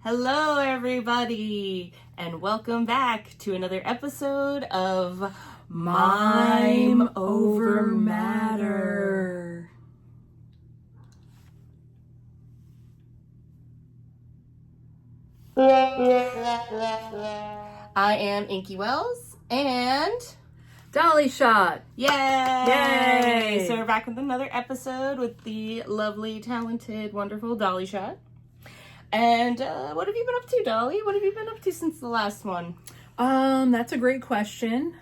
Hello, everybody, and welcome back to another episode of Mime Over Matter. I am Inkie Wells and Dolly Shot. Yay! Yay! So we're back with another episode with the lovely, talented, wonderful Dolly Shot. And what have you been up to, Dolly? What have you been up to since the last one? That's a great question.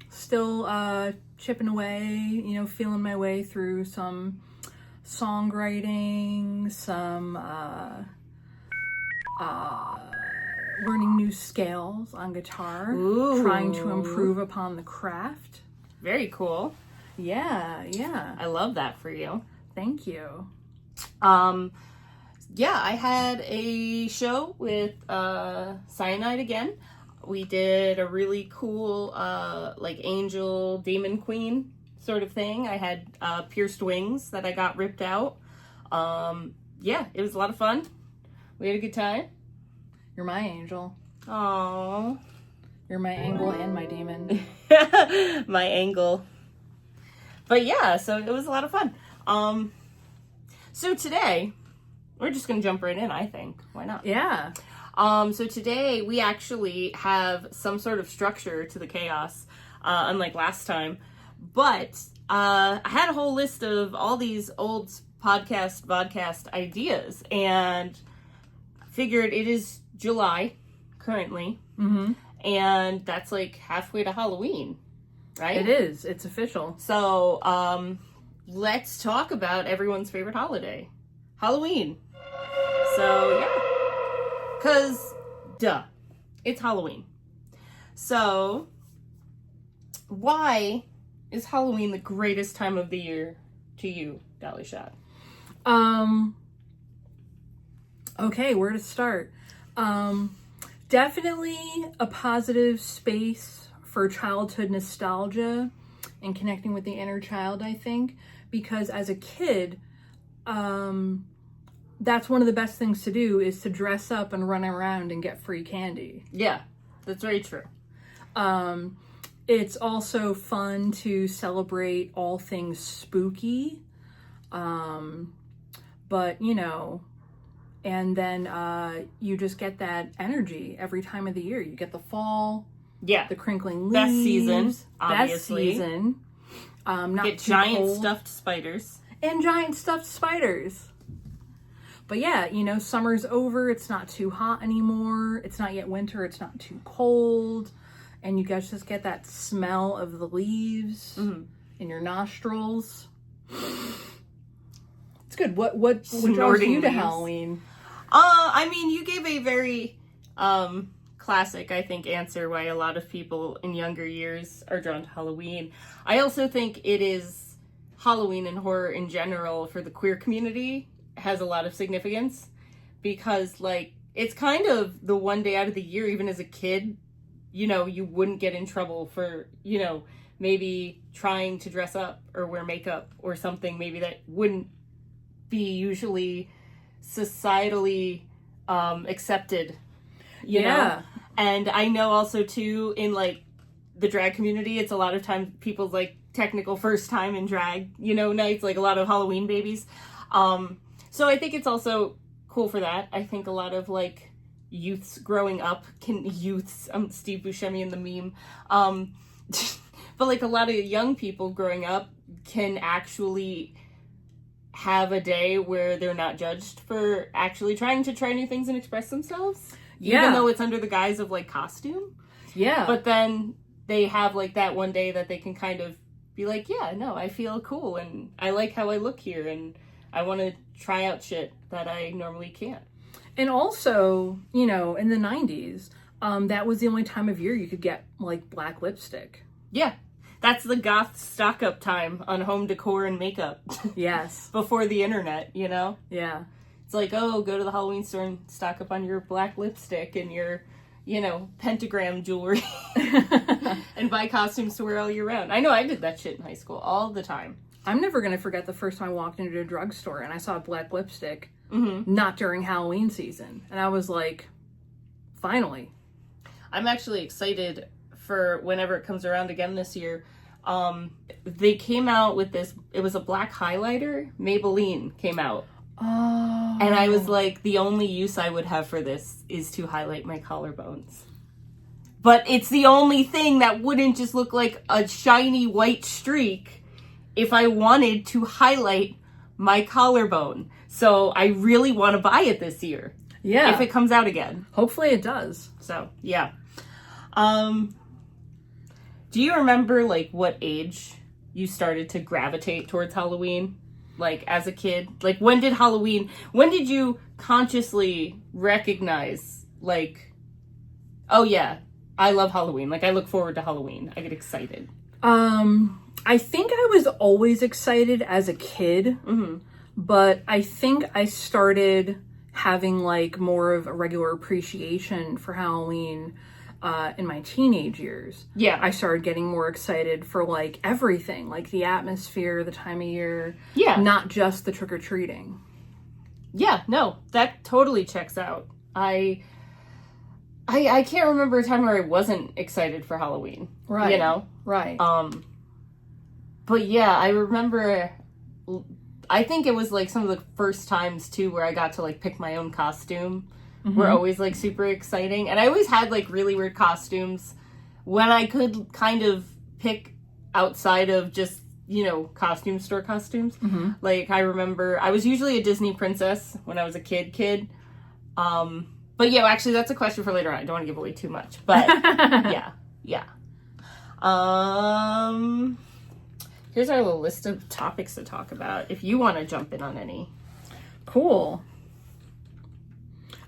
Still chipping away, feeling my way through some songwriting, some learning new scales on guitar. Ooh. Trying to improve upon the craft. Very cool. Yeah. I love that for you. Thank you. Yeah, I had a show with Cyanide again. We did a really cool like angel demon queen sort of thing. I had pierced wings that I got ripped out. Yeah, it was a lot of fun. We had a good time. You're my angel. Aww. You're my angle and my demon. My angle. But yeah, so it was a lot of fun. So today, we're just going to jump right in, I think. Why not? Yeah. So today, we actually have some sort of structure to the chaos, unlike last time. But I had a whole list of all these old vodcast ideas, and figured it is July, currently. Mm-hmm. And that's like halfway to Halloween, right? It is. It's official. So, let's talk about everyone's favorite holiday, Halloween. So, yeah. Because, duh, it's Halloween. So, why is Halloween the greatest time of the year to you, Dolly Shot? Okay, where to start? Definitely a positive space for childhood nostalgia and connecting with the inner child, I think, because as a kid, that's one of the best things to do is to dress up and run around and get free candy. Yeah, that's very true. It's also fun to celebrate all things spooky. But, and then you just get that energy every time of the year. You get the fall. Yeah. The crinkling leaves. Best season, obviously. Best season. Not get too giant cold. stuffed spiders. And giant stuffed spiders. But yeah, summer's over. It's not too hot anymore. It's not yet winter. It's not too cold. And you guys just get that smell of the leaves in your nostrils. It's good. What draws you to Halloween? I mean, you gave a very classic, I think, answer why a lot of people in younger years are drawn to Halloween. I also think it is Halloween and horror in general for the queer community has a lot of significance because, like, it's kind of the one day out of the year, even as a kid, you wouldn't get in trouble for, maybe trying to dress up or wear makeup or something maybe that wouldn't be usually societally accepted, you know? And I know also too in like the drag community, it's a lot of times people's like technical first time in drag, nights, like a lot of Halloween babies. So I think it's also cool for that. I think a lot of like youths growing up Steve Buscemi in the meme. But like a lot of young people growing up can actually have a day where they're not judged for actually trying to try new things and express themselves. Yeah. Even though it's under the guise of like costume. Yeah. But then they have like that one day that they can kind of be like, yeah, no, I feel cool and I like how I look here and I want to try out shit that I normally can't. And also, in the 90s, that was the only time of year you could get like black lipstick. Yeah. That's the goth stock up time on home decor and makeup. Yes. Before the internet, Yeah. It's like, oh, go to the Halloween store and stock up on your black lipstick and your, pentagram jewelry. And buy costumes to wear all year round. I know I did that shit in high school all the time. I'm never going to forget the first time I walked into a drugstore and I saw black lipstick not during Halloween season. And I was like, finally. I'm actually excited for whenever it comes around again this year. They came out with this, it was a black highlighter. Maybelline came out. Oh. And I was like, the only use I would have for this is to highlight my collarbones. But it's the only thing that wouldn't just look like a shiny white streak if I wanted to highlight my collarbone. So I really want to buy it this year. Yeah. If it comes out again. Hopefully it does. So, yeah. Do you remember, like, what age you started to gravitate towards Halloween? Like, as a kid? Like, when did you consciously recognize, like, oh yeah, I love Halloween. Like, I look forward to Halloween. I get excited. I think I was always excited as a kid, but I think I started having, like, more of a regular appreciation for Halloween in my teenage years. Yeah. I started getting more excited for, like, everything, like the atmosphere, the time of year. Yeah. Not just the trick-or-treating. Yeah, no, that totally checks out. I can't remember a time where I wasn't excited for Halloween. Right. You know? Right. But yeah, I remember, I think it was like some of the first times too where I got to like pick my own costume were always like super exciting. And I always had like really weird costumes when I could kind of pick outside of just, you know, costume store costumes. Like I remember I was usually a Disney princess when I was a kid. But yeah, actually that's a question for later on. I don't want to give away too much, but yeah. Here's our little list of topics to talk about if you want to jump in on any. Cool.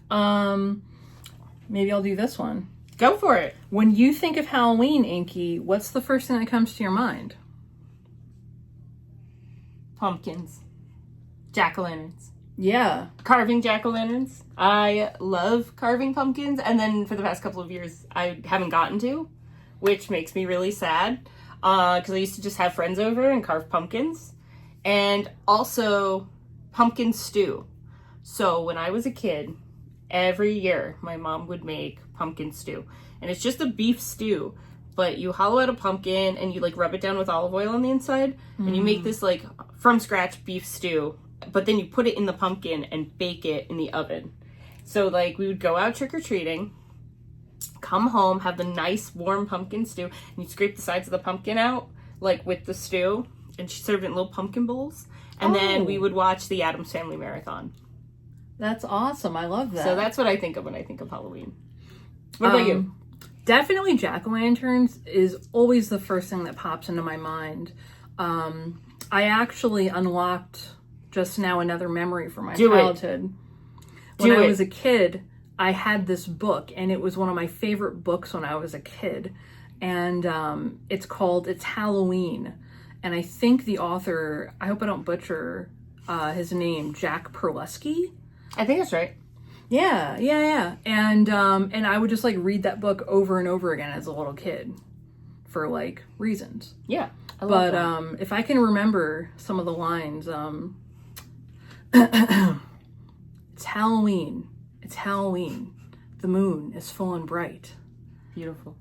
Maybe I'll do this one. Go for it. When you think of Halloween, Inkie, what's the first thing that comes to your mind? Pumpkins. Jack-o'-lanterns. Yeah. Carving jack-o'-lanterns. I love carving pumpkins, and then for the past couple of years I haven't gotten to, which makes me really sad. Because I used to just have friends over and carve pumpkins. And also pumpkin stew. So when I was a kid, every year my mom would make pumpkin stew. And it's just a beef stew. But you hollow out a pumpkin and you like rub it down with olive oil on the inside. And you make this like from scratch beef stew. But then you put it in the pumpkin and bake it in the oven. So like we would go out trick-or-treating, come home, have the nice warm pumpkin stew, and you scrape the sides of the pumpkin out, like with the stew, and she served it in little pumpkin bowls. And then we would watch the Addams Family Marathon. That's awesome. I love that. So that's what I think of when I think of Halloween. What about you? Definitely jack-o'-lanterns is always the first thing that pops into my mind. I actually unlocked just now another memory from my childhood. When I was a kid, I had this book, and it was one of my favorite books when I was a kid. And it's Halloween. And I think the author, I hope I don't butcher his name, Jack Perlesky. I think that's right. Yeah. And I would just like read that book over and over again as a little kid for like reasons. Yeah. I love that. If I can remember some of the lines, it's Halloween. It's Halloween. The moon is full and bright. Beautiful.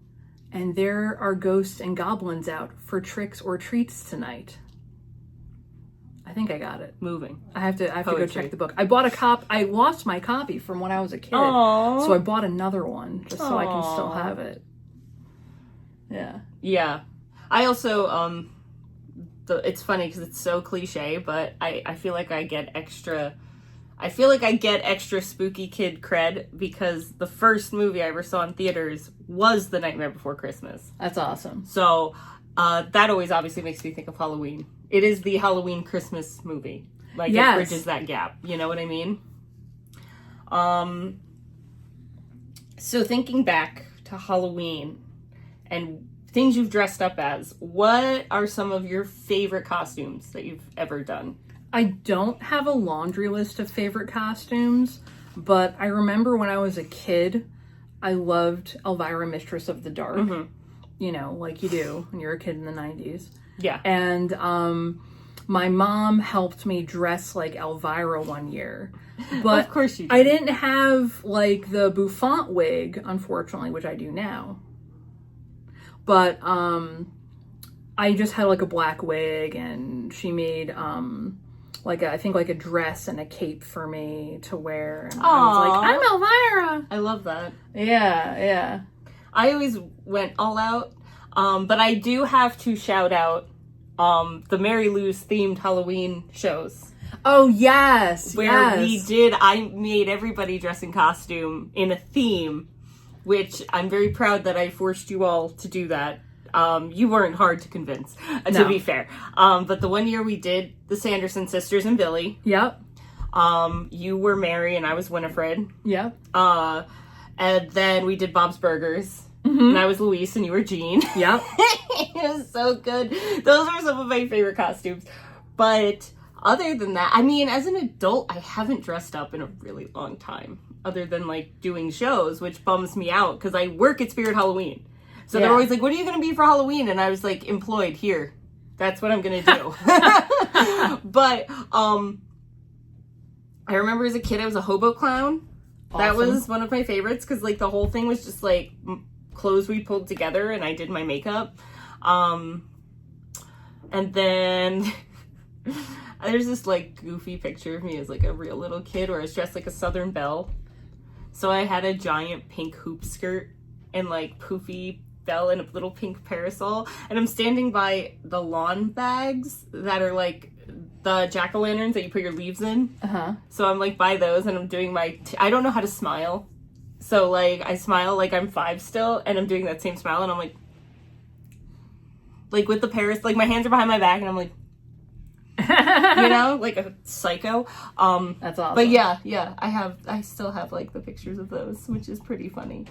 And there are ghosts and goblins out for tricks or treats tonight. I think I got it. Moving. I have to go check the book. I lost my copy from when I was a kid. Aww. So I bought another one just so I can still have it. Yeah. Yeah. I also, it's funny because it's so cliche, but I feel like I get extra spooky kid cred because the first movie I ever saw in theaters was The Nightmare Before Christmas. That's awesome. So that always obviously makes me think of Halloween. It is the Halloween Christmas movie. Like it bridges that gap. You know what I mean? So thinking back to Halloween and things you've dressed up as, what are some of your favorite costumes that you've ever done? I don't have a laundry list of favorite costumes, but I remember when I was a kid, I loved Elvira, Mistress of the Dark. You know, like you do when you're a kid in the 90s. Yeah. And my mom helped me dress like Elvira one year. But of course you did. I didn't have like the bouffant wig, unfortunately, which I do now. But I just had like a black wig, and she made I think a dress and a cape for me to wear. And I was like, I'm Elvira. I love that. Yeah. I always went all out. But I do have to shout out the Mary Lou's themed Halloween shows. Oh, yes. Where I made everybody dress in costume in a theme, which I'm very proud that I forced you all to do that. You weren't hard to convince, to be fair. But the one year we did the Sanderson sisters and Billy. Yep. You were Mary and I was Winifred. Yep. And then we did Bob's Burgers. Mm-hmm. And I was Luis and you were Jean. Yep. It was so good. Those are some of my favorite costumes. But other than that, I mean, as an adult, I haven't dressed up in a really long time. Other than, like, doing shows, which bums me out. Because I work at Spirit Halloween. So they're always like, what are you going to be for Halloween? And I was like, employed here. That's what I'm going to do. But, I remember as a kid, I was a hobo clown. Awesome. That was one of my favorites. Because, like, the whole thing was just, like, clothes we pulled together and I did my makeup. And then there's this like goofy picture of me as like a real little kid where I was dressed like a Southern belle. So I had a giant pink hoop skirt and like poofy bell and a little pink parasol. And I'm standing by the lawn bags that are like the jack-o'-lanterns that you put your leaves in. Uh-huh. So I'm like by those and I'm doing my, I don't know how to smile. So, like, I smile like I'm 5 still, and I'm doing that same smile, and I'm like with the like, my hands are behind my back, and I'm like, you know, like a psycho. That's awesome. But yeah, I still have, like, the pictures of those, which is pretty funny.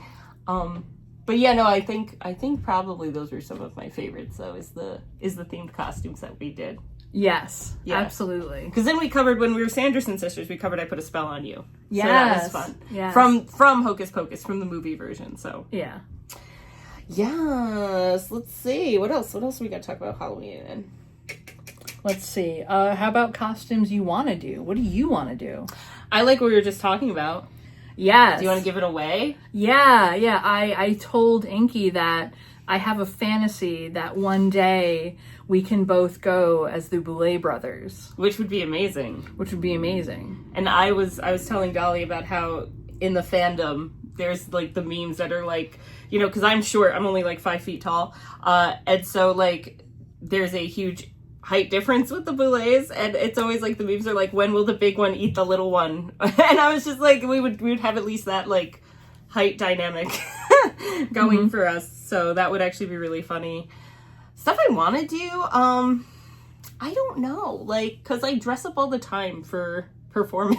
But yeah, no, I think probably those were some of my favorites, though, is the themed costumes that we did. Yes, absolutely. Because then we covered, when we were Sanderson sisters, we covered I Put a Spell on You. Yes. So that was fun. Yes. From Hocus Pocus, from the movie version, so. Yeah. Yes, let's see. What else we got to talk about Halloween in? Let's see. How about costumes you want to do? What do you want to do? I like what we were just talking about. Yes. Do you want to give it away? Yeah. I told Inkie that I have a fantasy that one day we can both go as the Boulet brothers. Which would be amazing. And I was telling Dolly about how in the fandom, there's like the memes that are like, you know, because I'm short, I'm only like 5 feet tall. And so like there's a huge height difference with the Boulets. And it's always like the memes are like, when will the big one eat the little one? And I was just like, we would have at least that like height dynamic going for us. So that would actually be really funny. Stuff I want to do, I don't know, like, because I dress up all the time for performing.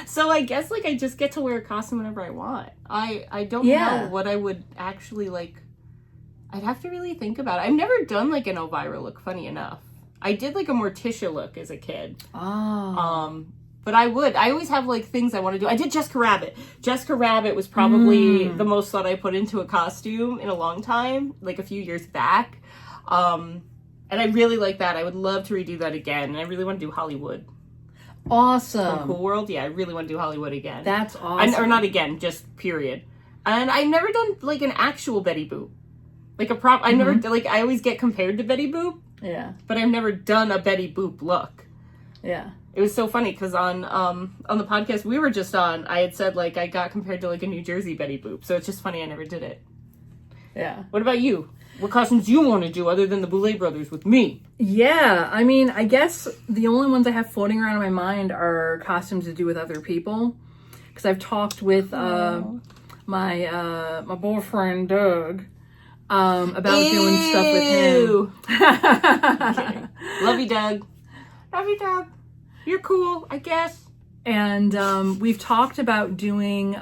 So I guess, like, I just get to wear a costume whenever I want. I don't know what I would actually, like, I'd have to really think about it. I've never done, like, an Elvira look, funny enough. I did, like, a Morticia look as a kid. Oh. But I always have, like, things I want to do. I did Jessica Rabbit. Jessica Rabbit was probably the most thought I put into a costume in a long time, like a few years back. And I really like that. I would love to redo that again. And I really want to do Hollywood. Awesome. From Cool World? Yeah, I really want to do Hollywood again. That's awesome. Or not again, just period. And I've never done, like, an actual Betty Boop. Like, a prop. I never, like, I always get compared to Betty Boop. Yeah. But I've never done a Betty Boop look. Yeah. It was so funny because on the podcast we were just on, I had said, like, I got compared to, like, a New Jersey Betty Boop. So it's just funny I never did it. Yeah. What about you? What costumes do you want to do other than the Boulet brothers with me? Yeah. I mean, I guess the only ones I have floating around in my mind are costumes to do with other people. Because I've talked with my boyfriend, Doug, about doing stuff with him. Okay. Love you, Doug. Love you, Doug. You're cool, I guess. And we've talked about doing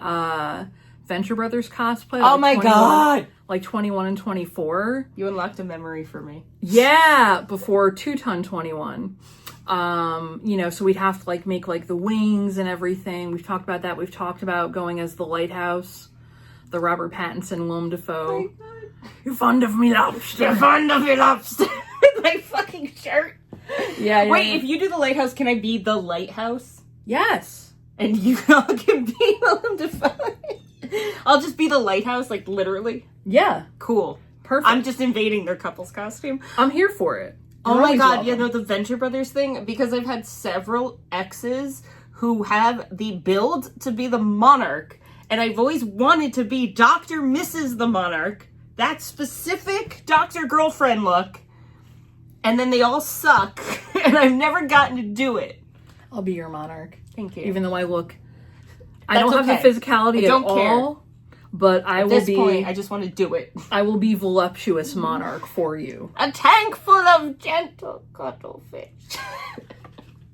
Venture Brothers cosplay. Oh my god! Like 21 and 24. You unlocked a memory for me. Yeah, before 2-ton 21. You know, so we'd have to like make like the wings and everything. We've talked about that. We've talked about going as the Lighthouse, the Robert Pattinson, Willem Dafoe. You're fond of me, lobster. You're fond of me, lobster. With my fucking shirt. Yeah. Wait, if you do the lighthouse, can I be the lighthouse? Yes. And you all can be Willem Dafoe. I'll just be the lighthouse, like literally. Yeah. Cool. Perfect. I'm just invading their couple's costume. I'm here for it. Oh You're my always god, welcome. yeah, no, the Venture Brothers thing, because I've had several exes who have the build to be the Monarch, and I've always wanted to be Dr. Mrs. the Monarch, that specific Dr. Girlfriend look, and then they all suck, and I've never gotten to do it. I'll be your monarch. Thank you. Even though I look... I That's don't have okay. the physicality I don't at care. all, but I At will this be... point, I just want to do it. I will be voluptuous monarch for you. A tank full of gentle cuttlefish.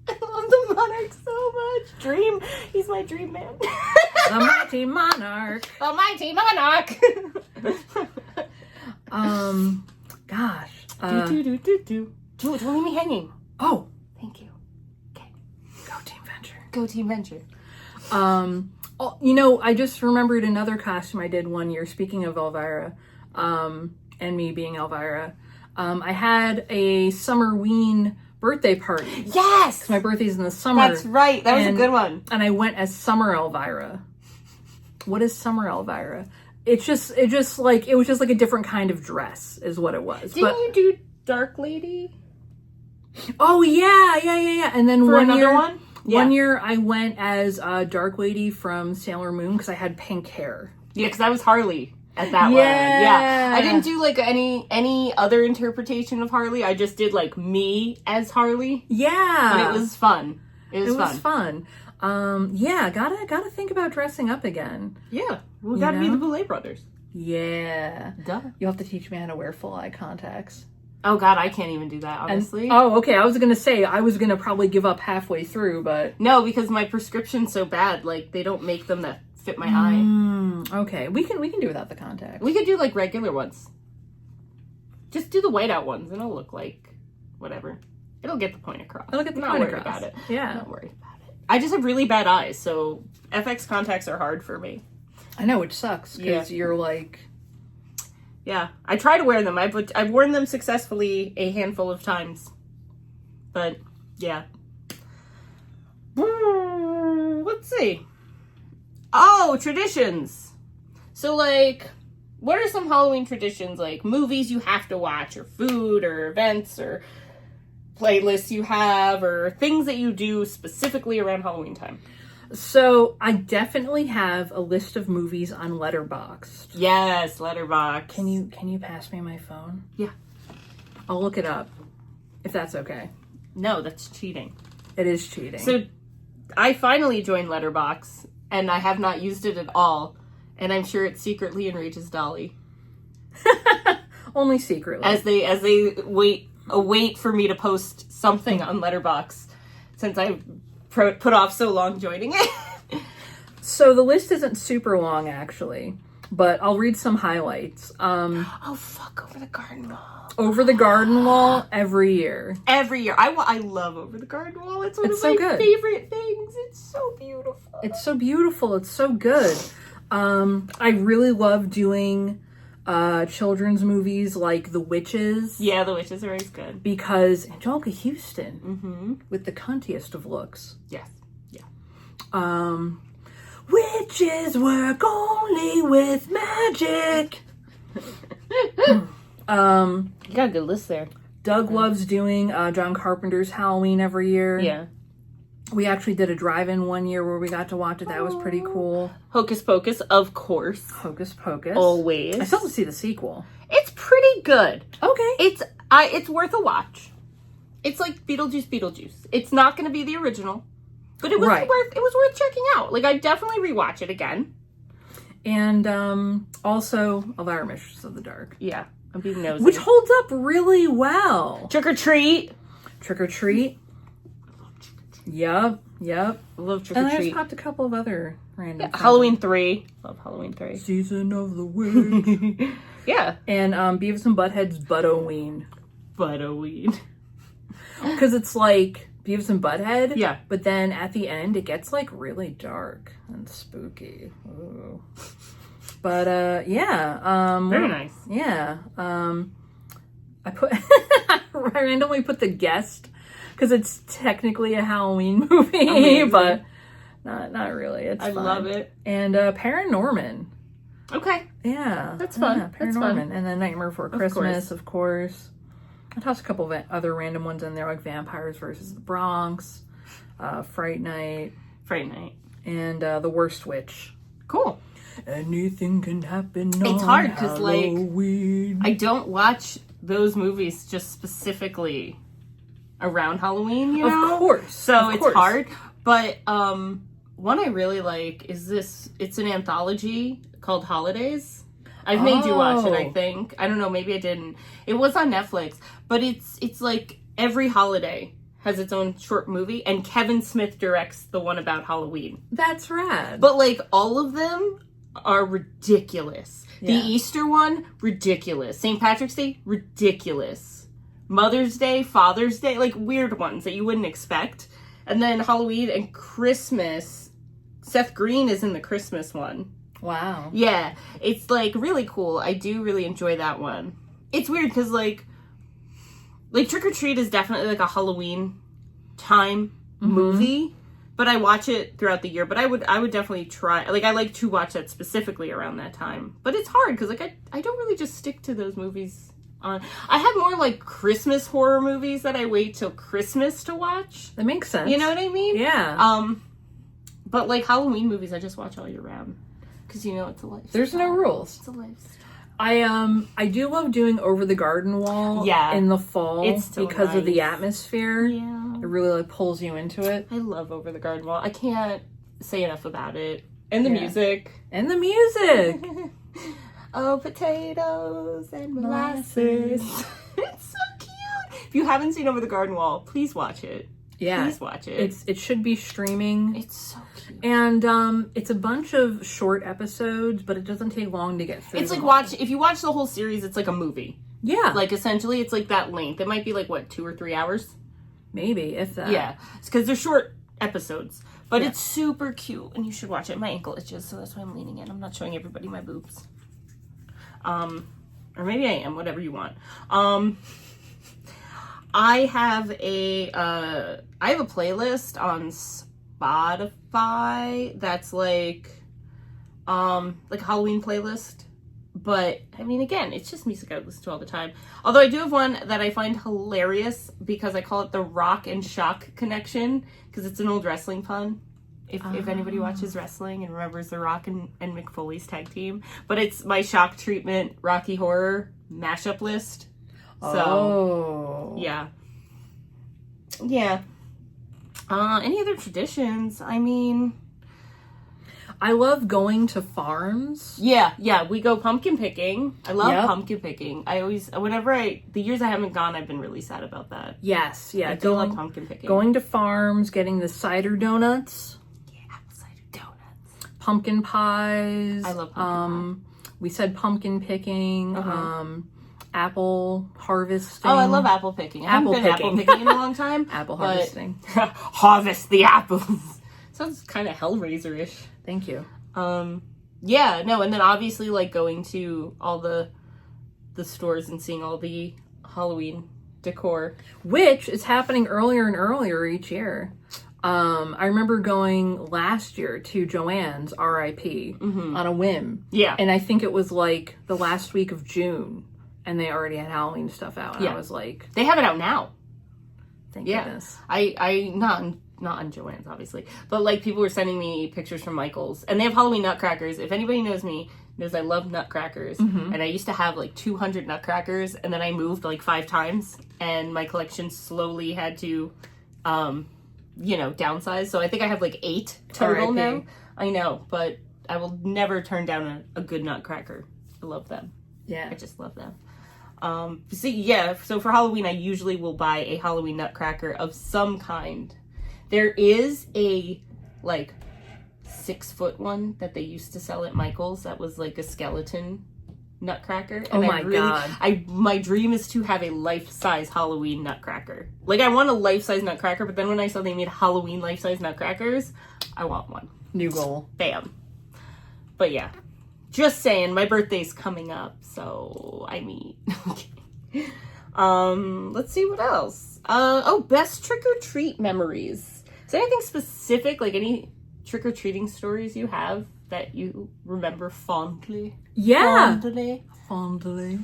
I love the Monarch so much. Dream. He's my dream man. The mighty monarch. The mighty Monarch. Gosh. Don't leave me hanging. Oh, Thank you. Okay. go Team Venture. Go Team Venture. Oh, you know, I just remembered another costume I did one year, speaking of Elvira, and me being Elvira. I had a Summerween birthday party. Yes! My birthday's in the summer. That's right. That was a good one. And I went as Summer Elvira. What is Summer Elvira? It was just like a different kind of dress is what it was. Didn't you do Dark Lady? Oh yeah. And then For one another year, one? Yeah. One year I went as Dark Lady from Sailor Moon because I had pink hair. Yeah, because I was Harley at that one. Yeah. I didn't do like any other interpretation of Harley. I just did like me as Harley. Yeah. And it was fun. It was fun. Yeah, gotta think about dressing up again. Yeah. We gotta be the Boulet brothers. Yeah. Duh. You'll have to teach me how to wear full eye contacts. Oh god, I can't even do that, honestly. Okay. I was gonna probably give up halfway through, but No, because my prescription's so bad, like they don't make them that fit my eye. okay. We can do without the contacts. We could do like regular ones. Just do the whiteout ones and it'll look like whatever. It'll get the point across. It'll get the I'm point not worried across. about it. Yeah. I'm not worried about it. I just have really bad eyes, so FX contacts are hard for me. I know, which sucks because you're like... Yeah, I try to wear them. I've worn them successfully a handful of times. But, yeah. Let's see. Oh, traditions. So, like, what are some Halloween traditions? Like, movies you have to watch, or food, or events, or playlists you have, or things that you do specifically around Halloween time? So, I definitely have a list of movies on Letterboxd. Yes, Letterboxd. Can you pass me my phone? Yeah. I'll look it up, if that's okay. No, that's cheating. It is cheating. So, I finally joined Letterboxd, and I have not used it at all, and I'm sure it secretly enrages Dolly. Only secretly. As they wait for me to post something on Letterboxd, since I've put off so long joining it. So the list isn't super long, actually, but I'll read some highlights. Oh, fuck, Over the Garden Wall. Over the Garden Wall every year. Every year. I love Over the Garden Wall. It's one of so my good. favorite things. It's so beautiful. It's so beautiful. It's so good. I really love doing children's movies like The Witches. Yeah, The Witches are always good. Because Angelica Houston, with the cuntiest of looks. Yes. Yeah. Witches work only with magic. You got a good list there. Doug loves doing John Carpenter's Halloween every year. Yeah. We actually did a drive-in one year where we got to watch it. That was pretty cool. Hocus Pocus, of course. Hocus Pocus. Always. I still have to see the sequel. It's pretty good. Okay. It's worth a watch. It's like Beetlejuice. It's not going to be the original, but it was worth checking out. Like, I'd definitely rewatch it again. And also Elvira Mistress of the Dark. Yeah, I'm being nosy. Which holds up really well. Trick or Treat. Trick or Treat. Yep. I love Trick And or I just Treat. popped a couple of other random things. Halloween 3. Love Halloween 3. Season of the Witch. Yeah. And Beavis and Butthead's Buttoween. Buttoween. Because it's like Beavis and Butthead. Yeah. But then at the end, it gets like really dark and spooky. Ooh. But yeah. Very nice. Yeah. I randomly put The Guest because it's technically a Halloween movie, Amazing. but not really. It's fun. love it. And Paranorman. Okay. Yeah. That's fun. Yeah, That's Paranorman. fun. And then Nightmare Before Christmas, of course. I tossed a couple of other random ones in there, like Vampires versus the Bronx, Fright Night. Fright Night. And The Worst Witch. Cool. Anything can happen. It's hard because, like, Halloween. I don't watch those movies just specifically around Halloween, you know? Of course. So of it's course. hard. But one I really like is this. It's an anthology called Holidays. I've made you watch it, I think. I don't know, maybe I didn't. It was on Netflix, but it's like every holiday has its own short movie, and Kevin Smith directs the one about Halloween. That's rad. But, like, all of them are ridiculous. Yeah. The Easter one, ridiculous. St. Patrick's Day, ridiculous. Mother's Day, Father's Day, like, weird ones that you wouldn't expect. And then Halloween and Christmas, Seth Green is in the Christmas one. Wow. Yeah, it's, like, really cool. I do really enjoy that one. It's weird because, like Trick or Treat is definitely, like, a Halloween time movie, but I watch it throughout the year. But I would definitely try, like, I like to watch that specifically around that time. But it's hard because, like, I don't really just stick to those movies. I have more, like, Christmas horror movies that I wait till Christmas to watch. That makes sense. You know what I mean? Yeah. But, like, Halloween movies, I just watch all year round. Because, you know, it's a lifestyle. There's no rules. It's a lifestyle. I do love doing Over the Garden Wall in the fall. It's so because of the nice. atmosphere. Yeah. It really, like, pulls you into it. I love Over the Garden Wall. I can't say enough about it. And the music. And the music. Oh, potatoes and molasses. It's so cute. If you haven't seen Over the Garden Wall, please watch it. Yeah. Please watch it. It should be streaming. It's so cute. And it's a bunch of short episodes, but it doesn't take long to get through. It's like them all. if you watch the whole series, it's like a movie. Yeah. Like, essentially, it's like that length. It might be like, what, 2 or 3 hours? Maybe, if that. Yeah. It's because they're short episodes. But it's super cute, and you should watch it. My ankle itches, so that's why I'm leaning in. I'm not showing everybody my boobs. Or maybe I am, whatever you want. I have a playlist on Spotify that's like a Halloween playlist. But, I mean, again, it's just music I listen to all the time. Although I do have one that I find hilarious because I call it the Rock and Shock Connection, because it's an old wrestling pun. If anybody watches wrestling and remembers the Rock and Mick Foley's tag team. But it's my Shock Treatment Rocky Horror mashup list. So, yeah. Yeah. Any other traditions? I mean, I love going to farms. Yeah, we go pumpkin picking. I love Yep. pumpkin picking. I always, the years I haven't gone, I've been really sad about that. Yes, yeah. I do love pumpkin picking. Going to farms, getting the cider donuts. Yeah, apple cider donuts. Pumpkin pies. I love pumpkin pie. We said pumpkin picking. Apple harvesting. Oh, I love apple picking. I haven't been apple picking in a long time. Apple harvesting. Harvest the apples. Sounds kind of Hellraiser-ish. Thank you. Yeah, no, and then obviously, like, going to all the stores and seeing all the Halloween decor. Which is happening earlier and earlier each year. I remember going last year to Joann's, R.I.P., on a whim. Yeah. And I think it was, like, the last week of June, and they already had Halloween stuff out. And I was like... They have it out now. Thank goodness. I not on Joann's, obviously, but, like, people were sending me pictures from Michael's, and they have Halloween nutcrackers. If anybody knows me, knows I love nutcrackers, and I used to have, like, 200 nutcrackers, and then I moved, like, 5 times, and my collection slowly had to, downsize, so I think I have, like, 8 total now. I know, but I will never turn down a good nutcracker. I love them. Yeah. I just love them. So for Halloween, I usually will buy a Halloween nutcracker of some kind. There is a, like, 6-foot one that they used to sell at Michael's that was, like, a skeleton nutcracker. And God. My dream is to have a life-size Halloween nutcracker. Like, I want a life-size nutcracker, but then when I saw they made Halloween life-size nutcrackers, I want one. New goal. Bam. But yeah. Just saying, my birthday's coming up, so I mean, Let's see what else. Best trick-or-treat memories. Is there anything specific, like any trick-or-treating stories you have that you remember fondly? Yeah. Fondly.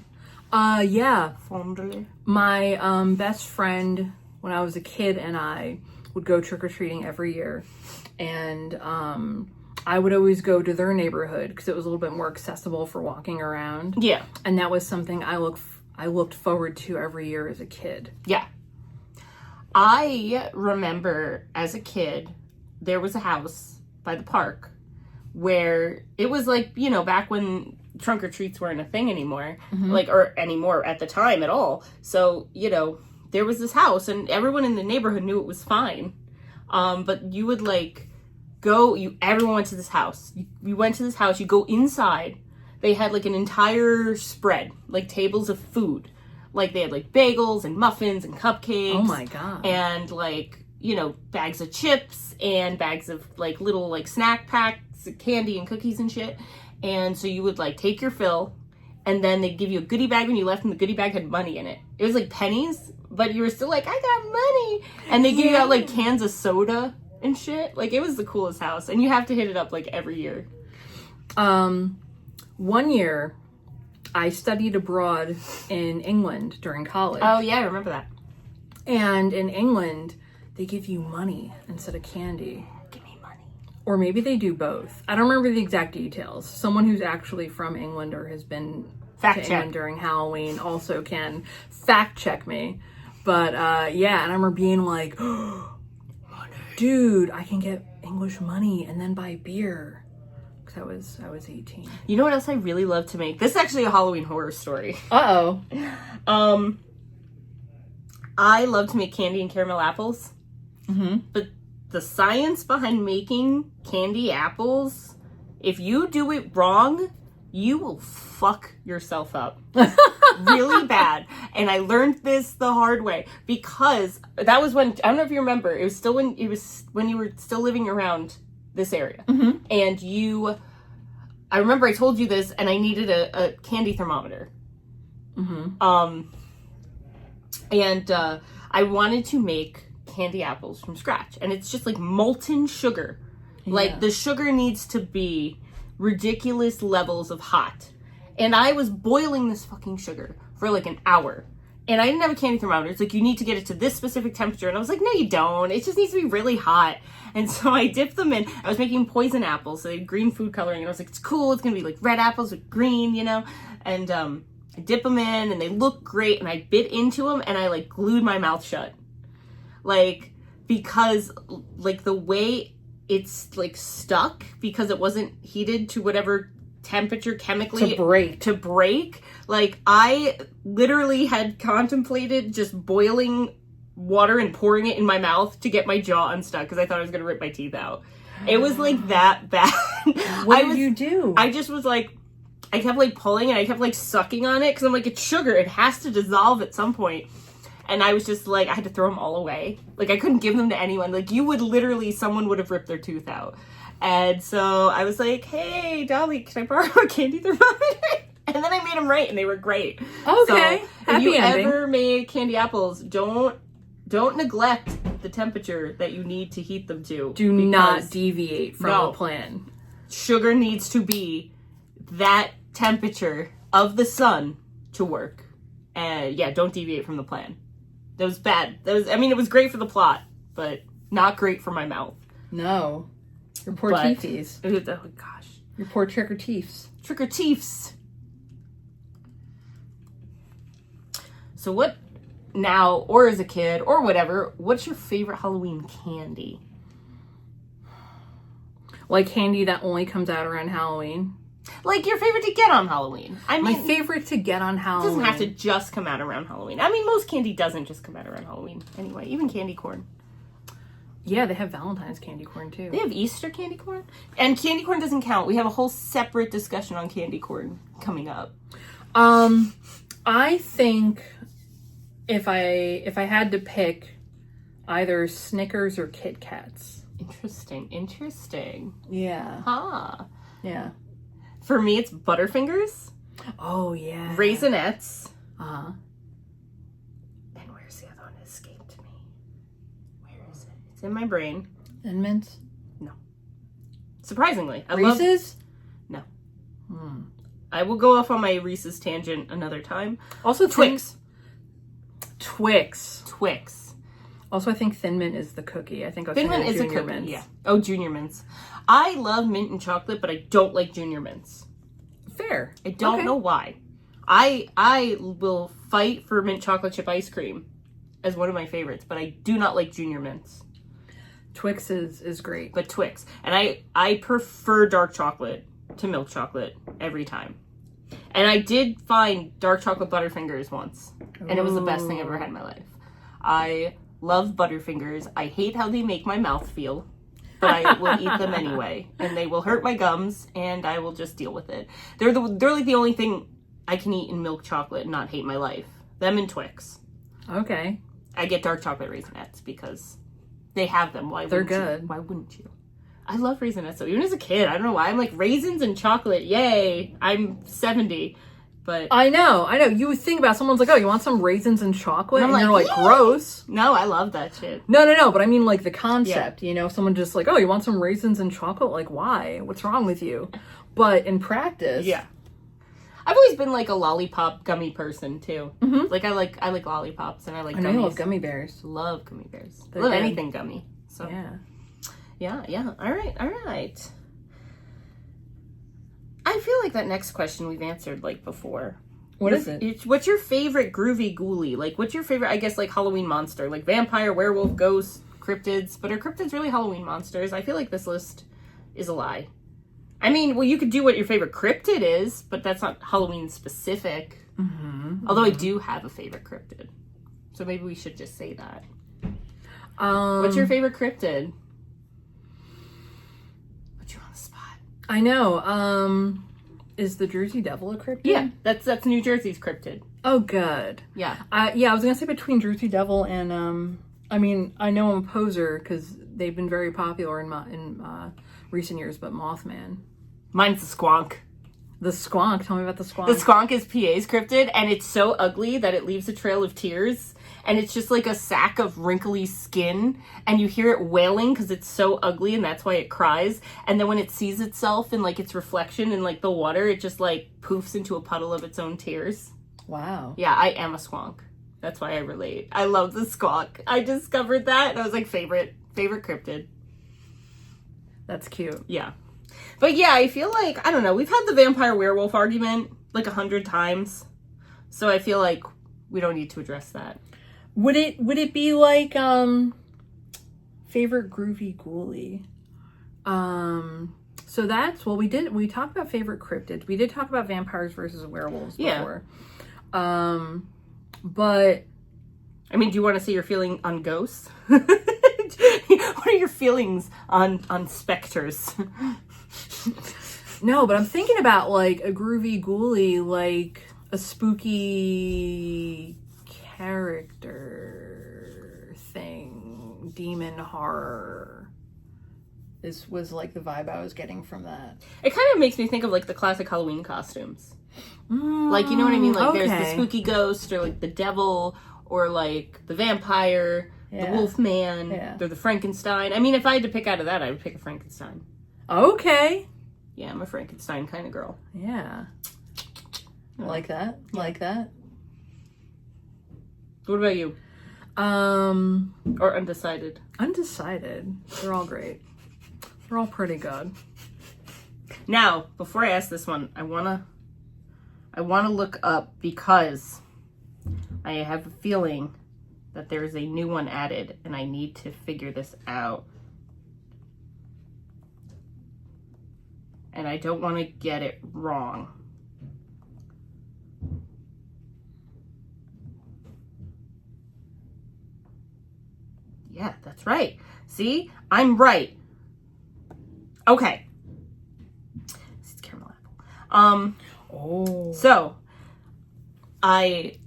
Yeah. Fondly. My best friend when I was a kid and I would go trick-or-treating every year. And I would always go to their neighborhood because it was a little bit more accessible for walking around. Yeah. And that was something I looked forward to every year as a kid. Yeah. I remember as a kid, there was a house by the park where it was like, you know, back when trunk or treats weren't a thing anymore, or anymore at the time at all. So, you know, there was this house and everyone in the neighborhood knew it was fine. But you would like everyone went to this house. You went to this house, you go inside. They had like an entire spread, like tables of food. Like they had like bagels and muffins and cupcakes. Oh my God. And like, you know, bags of chips and bags of like little like snack packs of candy and cookies and shit. And so you would like take your fill and then they'd give you a goodie bag when you left and the goodie bag had money in it. It was like pennies, but you were still like, I got money. And they give you out like cans of soda and shit. Like it was the coolest house. And you have to hit it up like every year. 1 year I studied abroad in England during college. Oh yeah, I remember that. And in England, they give you money instead of candy. Give me money. Or maybe they do both. I don't remember the exact details. Someone who's actually from England or has been to England during Halloween also can fact check me. But yeah, and I remember being like, dude, I can get English money and then buy beer. Because I was 18. You know what else I really love to make? This is actually a Halloween horror story. Uh-oh. I love to make candy and caramel apples. But the science behind making candy apples, if you do it wrong, you will fuck yourself up really bad. And I learned this the hard way because that was when, I don't know if you remember, it was when you were still living around this area. And I remember I told you this and I needed a candy thermometer. And I wanted to make candy apples from scratch. And it's just like molten sugar. Yeah. Like the sugar needs to be ridiculous levels of hot. And I was boiling this fucking sugar for like an hour. And I didn't have a candy thermometer. It's like, you need to get it to this specific temperature. And I was like, no, you don't. It just needs to be really hot. And so I dipped them in. I was making poison apples. So they had green food coloring. And I was like, it's cool. It's going to be like red apples with green, you know? And I dip them in and they look great. And I bit into them and I like glued my mouth shut. Like, because like the way it's like stuck, because it wasn't heated to whatever temperature chemically to break. Like I literally had contemplated just boiling water and pouring it in my mouth to get my jaw unstuck because I thought I was gonna rip my teeth out. It was like that bad. What did you do? I just was like, I kept like pulling and I kept like sucking on it because I'm like, it's sugar, it has to dissolve at some point. And I was just like, I had to throw them all away. Like I couldn't give them to anyone. Like you would literally, someone would have ripped their tooth out. And so I was like, hey, Dolly, can I borrow a candy thermometer? And then I made them right and they were great. Okay. So if you ever make candy apples, don't neglect the temperature that you need to heat them to. Do not deviate from the plan. Sugar needs to be that temperature of the sun to work. And yeah, don't deviate from the plan. That was bad. It was great for the plot, but not great for my mouth. No. Your poor teefies. Oh gosh. Your poor trick-or-teefs. Trick-or-teefs. So what now, or as a kid, or whatever, what's your favorite Halloween candy? Like candy that only comes out around Halloween? Like your favorite to get on Halloween. I mean, my favorite to get on Halloween. It doesn't have to just come out around Halloween. I mean, most candy doesn't just come out around Halloween anyway. Even candy corn. Yeah, they have Valentine's candy corn too. They have Easter candy corn. And candy corn doesn't count. We have a whole separate discussion on candy corn coming up. I think if I had to pick either Snickers or Kit Kats. Interesting. Yeah. Huh. Yeah. For me, it's Butterfingers. Oh, yeah. Raisinets. Uh-huh. Where's the other one? It escaped me. Where is it? It's in my brain. Thin Mints? No. Surprisingly. Reese's? No. I will go off on my Reese's tangent another time. Also Twix. Twix. Twix. Also, I think Thin Mint is the cookie. I think I was Thin Mint is a Junior cookie, Mints. yeah. Oh, Junior Mints. I love mint and chocolate, but I don't like Junior Mints. Fair. I don't know why. I will fight for mint chocolate chip ice cream as one of my favorites, but I do not like Junior Mints. Twix is great. But Twix. And I prefer dark chocolate to milk chocolate every time. And I did find dark chocolate Butterfingers once. And it was the best thing I've ever had in my life. I love Butterfingers. I hate how they make my mouth feel. But I will eat them anyway. And they will hurt my gums, and I will just deal with it. They're like the only thing I can eat in milk chocolate and not hate my life. Them and Twix. Okay. I get dark chocolate Raisinets because they have them. They're good. Why wouldn't you? I love Raisinets. So even as a kid, I don't know why. I'm like, raisins and chocolate, yay. I'm 70. But I know. You would think about someone's like, oh, you want some raisins and chocolate? And you're like, yeah. Gross. No, I love that shit. No. But I mean, like, the concept, you know, someone just like, oh, you want some raisins and chocolate? Like, why? What's wrong with you? But in practice. Yeah. I've always been like a lollipop gummy person too. Mm-hmm. Like I like lollipops and I like I know you love gummy bears. Love gummy bears. They're Love good. anything gummy. So yeah. All right. I feel like that next question we've answered like before. What is it? What's your favorite groovy ghoulie? Like, what's your favorite, I guess, like Halloween monster? Like vampire, werewolf, ghost, cryptids. But are cryptids really Halloween monsters? I feel like this list is a lie. I mean, well, you could do what your favorite cryptid is, but that's not Halloween specific. Although I do have a favorite cryptid. So maybe we should just say that. What's your favorite cryptid? Put you on the spot. I know. Is the Jersey Devil a cryptid? Yeah, that's New Jersey's cryptid. Oh, good. Yeah. I was gonna say between Jersey Devil and I mean, I know I'm a poser because they've been very popular in recent years, but Mothman. Mine's the Squonk. The Squonk. Tell me about the Squonk. The Squonk is PA's cryptid, and it's so ugly that it leaves a trail of tears. And it's just like a sack of wrinkly skin, and you hear it wailing because it's so ugly, and that's why it cries. And then when it sees itself in like its reflection in like the water, it just like poofs into a puddle of its own tears. Wow. Yeah, I am a Squonk. That's why I relate. I love the Squonk. I discovered that, and I was like, favorite cryptid. That's cute. Yeah. But yeah, I feel like, I don't know, we've had the vampire werewolf argument like 100 times. So I feel like we don't need to address that. Would it be like favorite groovy ghoulie? So that's we talked about favorite cryptids. We did talk about vampires versus werewolves before. Yeah. But I mean, do you want to say your feeling on ghosts? What are your feelings on specters? No, but I'm thinking about like a groovy ghoulie, like a spooky character thing, demon horror. Was like the vibe I was getting from that. It kind of makes me think of like the classic Halloween costumes. Like, you know what I mean? Like there's the spooky ghost, or like the devil, or like the vampire, the wolf man, or the Frankenstein. I mean, if I had to pick out of that, I would pick a Frankenstein. Okay. Yeah, I'm a Frankenstein kind of girl. Yeah. Like that. Like that. What about you? Or undecided? Undecided. They're all great. They're all pretty good. Now, before I ask this one, I wanna look up, because I have a feeling that there is a new one added, and I need to figure this out. And I don't want to get it wrong. Yeah, that's right. See? I'm right. Okay. This is caramel apple. So I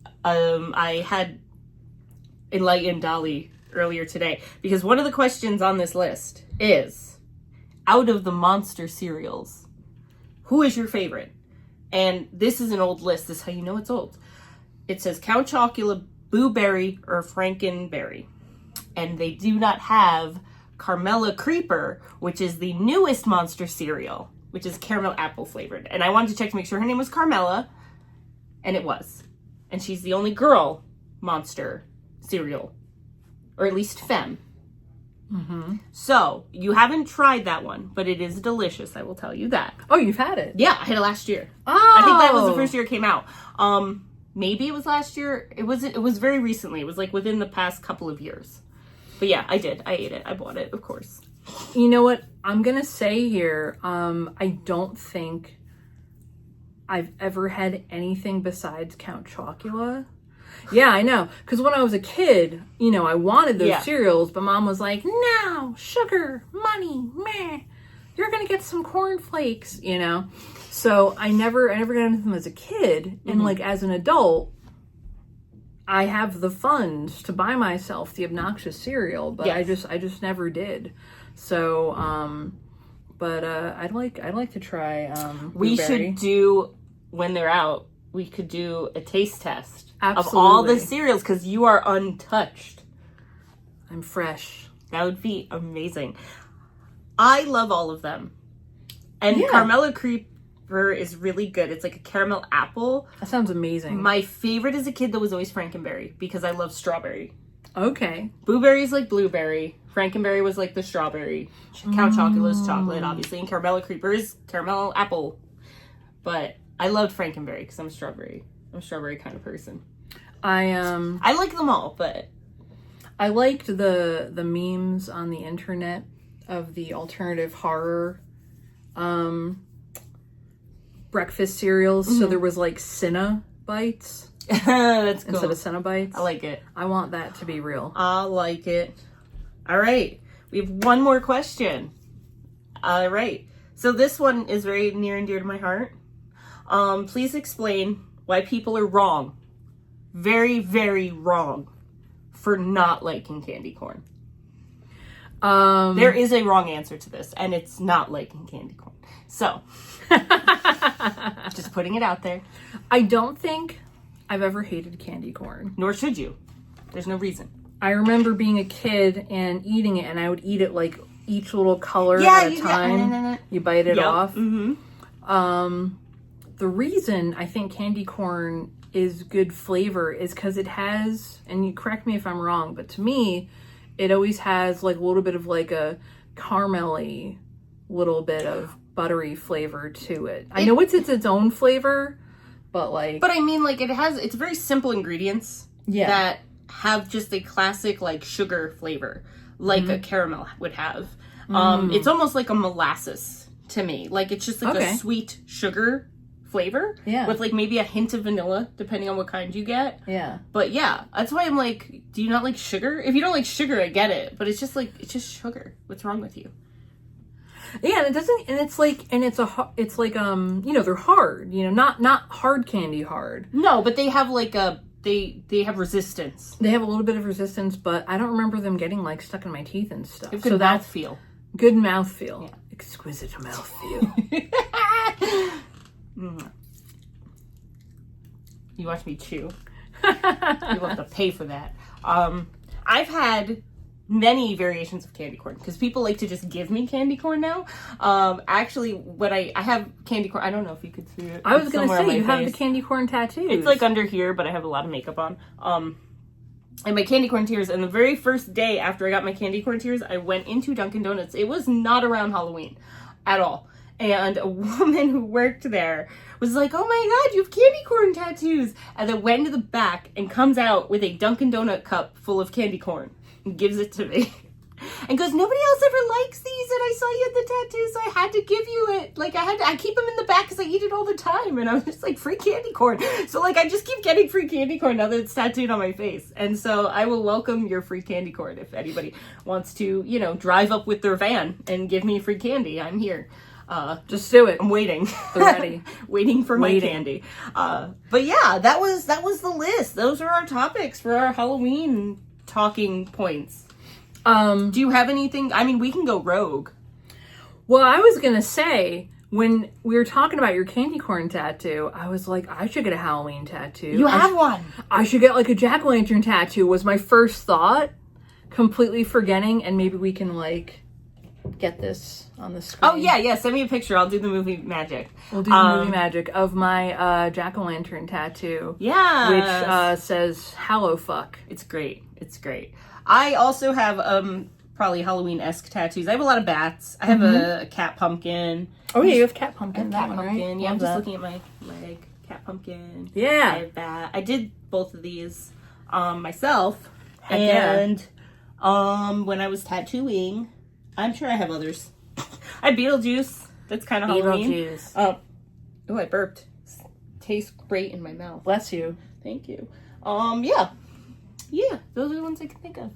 had Inkie and Dolly earlier today, because one of the questions on this list is, out of the monster cereals, who is your favorite? And this is an old list. This is how you know it's old. It says Count Chocula, Blueberry or Frankenberry. And they do not have Carmela Creeper, which is the newest monster cereal, which is caramel apple flavored. And I wanted to check to make sure her name was Carmela, and it was. And she's the only girl monster cereal, or at least femme. Mm-hmm. So, you haven't tried that one, but it is delicious, I will tell you that. Oh, you've had it? Yeah, I had it last year. Oh! I think that was the first year it came out. Maybe it was last year. It was very recently. It was like within the past couple of years. But yeah, I did. I ate it. I bought it, of course. You know what? I'm going to say here, I don't think I've ever had anything besides Count Chocula. Yeah, I know. Because when I was a kid, you know, I wanted those cereals, but Mom was like, no, sugar, money, meh. You're going to get some cornflakes, you know? So I never got into them as a kid. And like as an adult, I have the funds to buy myself the obnoxious cereal, but I just never did. So, I'd like to try, we should do, when they're out, we could do a taste test of all the cereals, because you are untouched. I'm fresh. That would be amazing. I love all of them. And Carmela Creeper is really good. It's like a caramel apple. That sounds amazing. My favorite as a kid, though, was always Frankenberry, because I love strawberry. Okay. Blueberry's like blueberry. Frankenberry was like the strawberry. Count Chocula's chocolate, obviously. And Carmela Creeper is caramel apple. But I loved Frankenberry because I'm a strawberry kind of person. I like them all, but I liked the memes on the internet of the alternative horror breakfast cereals. So there was like Cinnabites. That's cool. Instead of Cinnabites. I like it. I want that to be real. I like it. All right. We have one more question. All right. So this one is very near and dear to my heart. Please explain why people are wrong. Very, very wrong for not liking candy corn. There is a wrong answer to this, and it's not liking candy corn. So, just putting it out there. I don't think I've ever hated candy corn. Nor should you. There's no reason. I remember being a kid and eating it, and I would eat it like each little color at a time. You bite it off. Mm-hmm. The reason I think candy corn is good flavor is because it has, and you correct me if I'm wrong, but to me, it always has like a little bit of like a caramelly, little bit of buttery flavor to it. I know it's its own flavor, but like... But I mean, like, it's very simple ingredients that have just a classic, like, sugar flavor, like a caramel would have. It's almost like a molasses to me. Like, it's just like a sweet sugar flavor with like maybe a hint of vanilla depending on what kind you get. But yeah, that's why I'm like, do you not like sugar? If you don't like sugar, I get it, but it's just sugar. What's wrong with you? Yeah, and it doesn't, and it's like, you know, they're hard, you know, not hard candy hard. No, but they have like they have resistance. They have a little bit of resistance, but I don't remember them getting like stuck in my teeth and stuff. Good mouthfeel. Good mouthfeel. Yeah. Exquisite mouthfeel. You watch me chew. You'll have to pay for that. I've had many variations of candy corn because people like to just give me candy corn now. Actually, when I have candy corn, I don't know if you could see it. I was going to say, you have the candy corn tattoos. It's like under here, but I have a lot of makeup on. And my candy corn tears, and the very first day after I got my candy corn tears, I went into Dunkin' Donuts. It was not around Halloween at all. And a woman who worked there was like, oh my God, you have candy corn tattoos. And then went to the back and comes out with a Dunkin' Donut cup full of candy corn and gives it to me. And goes, nobody else ever likes these, and I saw you had the tattoos, so I had to give you it. Like, I keep them in the back because I eat it all the time. And I was just like, free candy corn. So, like, I just keep getting free candy corn now that it's tattooed on my face. And so I will welcome your free candy corn if anybody wants to, you know, drive up with their van and give me free candy. I'm here. Just do it. I'm waiting. They're ready. Waiting for my candy. But yeah, that was the list. Those are our topics for our Halloween talking points. Do you have anything? I mean, we can go rogue. Well, I was going to say, when we were talking about your candy corn tattoo, I was like, I should get a Halloween tattoo. You have one. I should get like a jack-o'-lantern tattoo was my first thought, completely forgetting, and maybe we can like get this on the screen. Oh yeah, send me a picture. I'll do the movie magic. We'll do the movie magic of my jack-o'-lantern tattoo. Yeah. Which says "Hallow fuck." It's great. It's great. I also have probably Halloween-esque tattoos. I have a lot of bats. I have a cat pumpkin. Oh yeah, you have cat pumpkin. Cat That one, pumpkin. Right? Yeah, Love I'm just that. looking at my leg. Cat pumpkin. Yeah. I have bat. I did both of these myself. Heck yeah. And when I was tattooing, I'm sure I have others. I have Beetlejuice. That's kind of Halloween. Beetlejuice. Oh, I burped. Tastes great in my mouth. Bless you. Thank you. Yeah, those are the ones I can think of.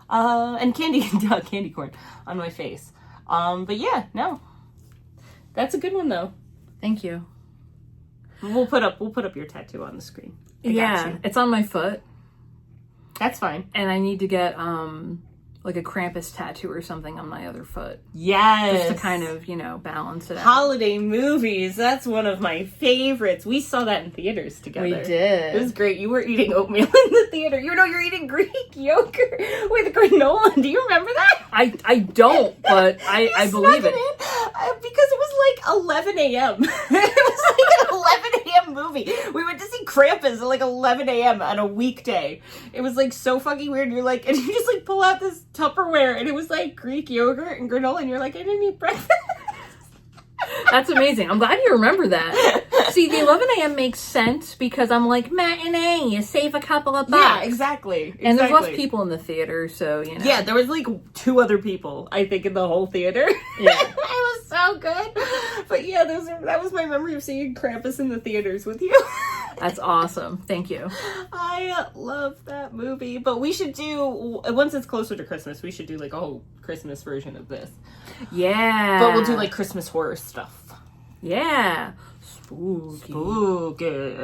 And candy corn on my face. But yeah, no. That's a good one though. Thank you. We'll put up your tattoo on the screen. I got you. It's on my foot, That's fine. and I need to get like a Krampus tattoo or something on my other foot, Yes. just to kind of balance it out. Holiday movies. That's one of my favorites. We saw that in theaters together. We did. It was great. You were eating oatmeal in the theater. You know, you're eating Greek yogurt with granola. Do you remember that? I don't, but I believe it. Because it was like 11 a.m. It was like an 11 a.m. movie. We went to see Krampus at like 11 a.m. on a weekday. It was like so fucking weird. You're like, and you just like pull out this Tupperware and it was like Greek yogurt and granola and you're like, I didn't eat breakfast. That's amazing. I'm glad you remember that. See, the 11 a.m. makes sense because I'm like, matinee, you save a couple of bucks. Yeah, exactly. And there's less people in the theater, so, Yeah, there was like 2 other people, I think, in the whole theater. Yeah. It was so good. But yeah, that was my memory of seeing Krampus in the theaters with you. That's awesome. Thank you. I love that movie. But we should do, once it's closer to Christmas, we should do like a whole Christmas version of this. Yeah. But we'll do like Christmas horror stuff. Yeah. Spooky. Spooky.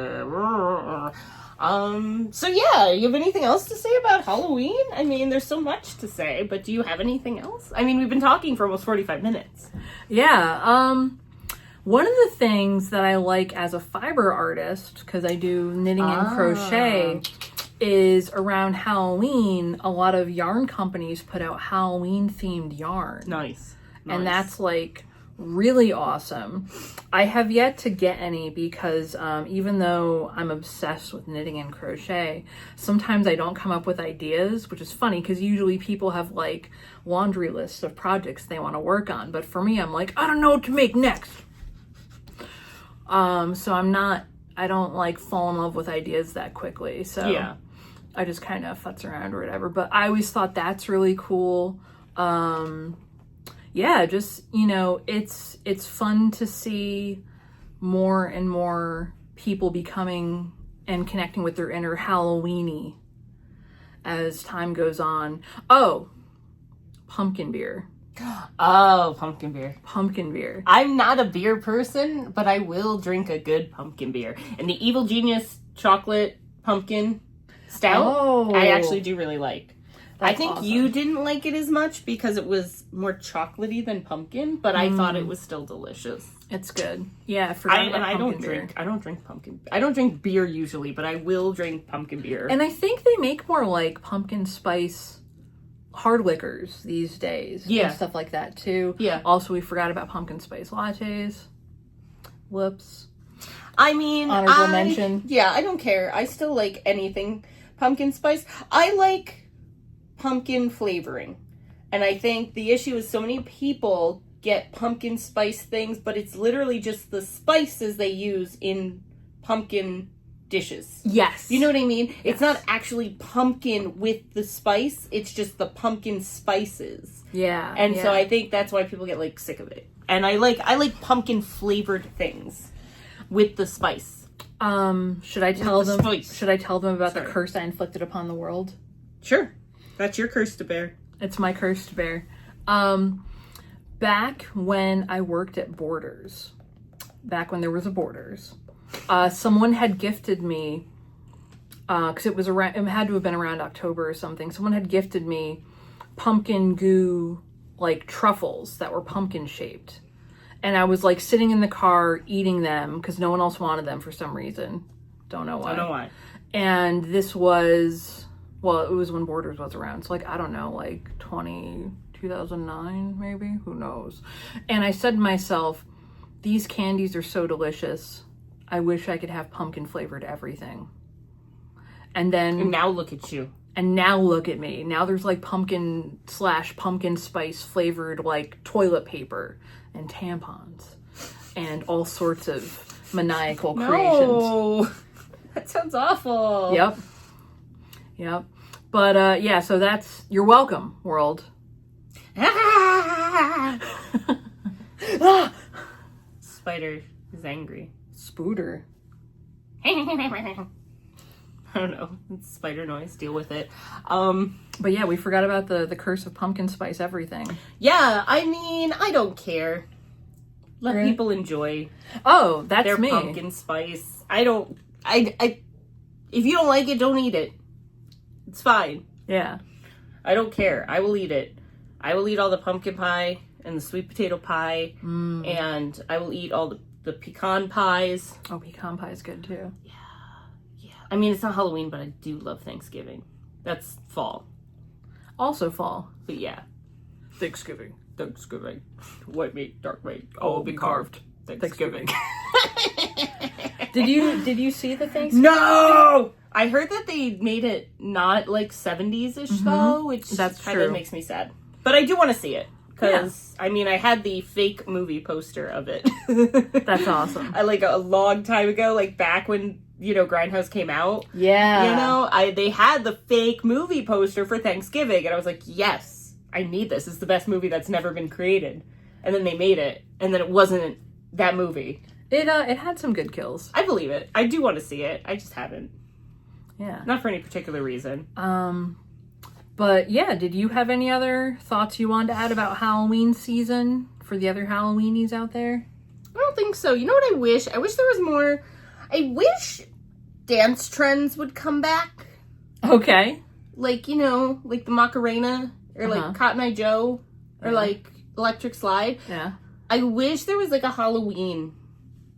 So yeah, you have anything else to say about Halloween? I mean, there's so much to say, but do you have anything else? I mean, we've been talking for almost 45 minutes. Yeah. One of the things that I like as a fiber artist, because I do knitting and crochet, is around Halloween, a lot of yarn companies put out Halloween themed yarn. Nice. And that's like really awesome. I have yet to get any because even though I'm obsessed with knitting and crochet, sometimes I don't come up with ideas, which is funny because usually people have like laundry lists of projects they want to work on. But for me, I'm like, I don't know what to make next. So I don't like fall in love with ideas that quickly. So yeah. I just kind of futz around or whatever. But I always thought that's really cool. Yeah, just, it's fun to see more and more people becoming and connecting with their inner Halloweeny as time goes on. Oh, pumpkin beer. Oh, pumpkin beer. Pumpkin beer. I'm not a beer person, but I will drink a good pumpkin beer. And the Evil Genius chocolate pumpkin stout, I actually do really like. I think awesome. You didn't like it as much because it was more chocolatey than pumpkin, but I thought it was still delicious. It's good. Yeah, I forgot about I pumpkin beer. I don't drink pumpkin. I don't drink beer usually, but I will drink pumpkin beer. And I think they make more like pumpkin spice hard liquors these days. Yeah. And stuff like that too. Yeah. Also, we forgot about pumpkin spice lattes. Whoops. I mean, Honorable mention. Yeah, I don't care. I still like anything pumpkin spice. I like pumpkin flavoring. And I think the issue is so many people get pumpkin spice things, but it's literally just the spices they use in pumpkin dishes. Yes. You know what I mean? Yes. It's not actually pumpkin with the spice. It's just the pumpkin spices. Yeah. And so I think that's why people get like sick of it. And I like pumpkin flavored things with the spice. Should I tell them? Spice. Should I tell them about Sorry. the curse I inflicted upon the world? Sure. That's your curse to bear. It's my curse to bear. Back when I worked at Borders, back when there was a Borders, someone had gifted me, because it had to have been around October or something. Someone had gifted me pumpkin goo, like truffles that were pumpkin shaped. And I was like sitting in the car eating them because no one else wanted them for some reason. Don't know why. I don't know why. And this was, well, it was when Borders was around. So like, I don't know, like 2009 maybe? Who knows? And I said to myself, these candies are so delicious. I wish I could have pumpkin flavored everything. And now look at you. And now look at me. Now there's like pumpkin spice flavored like toilet paper and tampons and all sorts of maniacal creations. That sounds awful. Yep. But yeah, so that's, you're welcome, world. Spider is angry. Spooter. I don't know. It's spider noise. Deal with it. But yeah, we forgot about the curse of pumpkin spice everything. Yeah, I mean, I don't care. Let people enjoy. Oh, that's their me. Pumpkin spice. I if you don't like it, don't eat it. It's fine. Yeah. I don't care. I will eat it. I will eat all the pumpkin pie and the sweet potato pie, and I will eat all the pecan pies. Oh, pecan pie is good too. Yeah. I mean, it's not Halloween, but I do love Thanksgiving. That's fall. Also fall. But yeah. Thanksgiving. White meat, dark meat, all will be carved. Thanksgiving. Did you see the Thanksgiving? No! I heard that they made it not like 70s-ish though, which That's kind of true. makes me sad. But I do want to see it. Because, I mean, I had the fake movie poster of it. That's awesome. Like a long time ago, like back when, Grindhouse came out. Yeah. They had the fake movie poster for Thanksgiving. And I was like, yes, I need this. It's the best movie that's never been created. And then they made it. And then it wasn't that movie. It had some good kills. I believe it. I do want to see it. I just haven't. Yeah. Not for any particular reason. But yeah, did you have any other thoughts you wanted to add about Halloween season for the other Halloweenies out there? I don't think so. You know what I wish? I wish there was more. I wish dance trends would come back. Okay. Like, like the Macarena or like Cotton Eye Joe or like Electric Slide. Yeah. I wish there was like a Halloween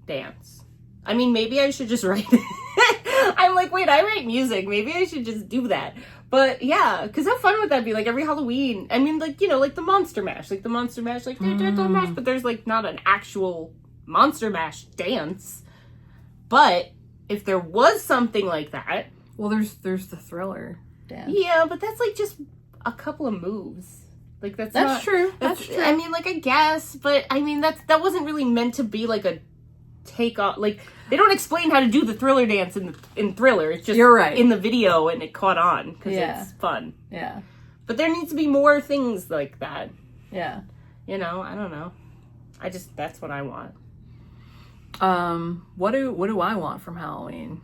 dance. I mean, maybe I should just write it. I'm like, wait, I write music. Maybe I should just do that. But yeah, because how fun would that be? Like every Halloween. I mean, like, like the Monster Mash. Like the Monster Mash, like, mash, but there's like not an actual Monster Mash dance. But if there was something like that. Well, there's the Thriller dance. Yeah, but that's like just a couple of moves. Like that's true. That's true. I mean, like, I guess, but I mean, that wasn't really meant to be like a take off. Like, they don't explain how to do the Thriller dance in Thriller. It's just You're right. in the video and it caught on because it's fun. Yeah. But there needs to be more things like that. Yeah. I don't know. That's what I want. What do I want from Halloween?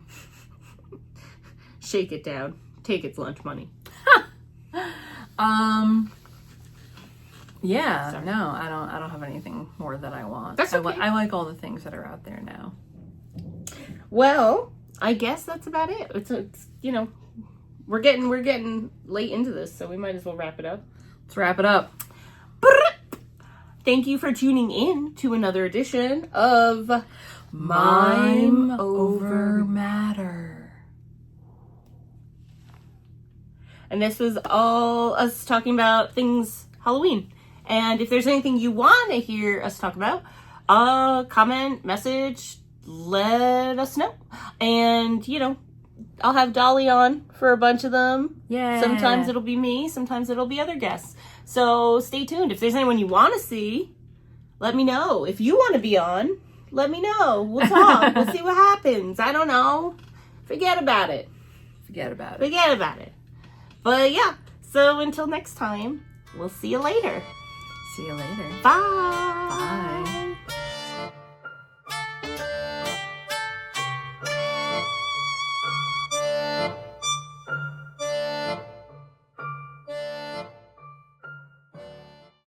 Shake it down. Take its lunch money. Yeah, Sorry. no, I don't have anything more that I want. That's okay. I like all the things that are out there now. Well, I guess that's about it. It's we're getting late into this, so we might as well wrap it up. Let's wrap it up. Thank you for tuning in to another edition of Mime Over Matter. And this was all us talking about things Halloween. And if there's anything you want to hear us talk about, comment, message, let us know. And, I'll have Dolly on for a bunch of them. Yeah. Sometimes it'll be me. Sometimes it'll be other guests. So stay tuned. If there's anyone you want to see, let me know. If you want to be on, let me know. We'll talk. We'll see what happens. I don't know. Forget about it. Forget about it. But yeah, so until next time, we'll see you later. See you later. Bye. Bye.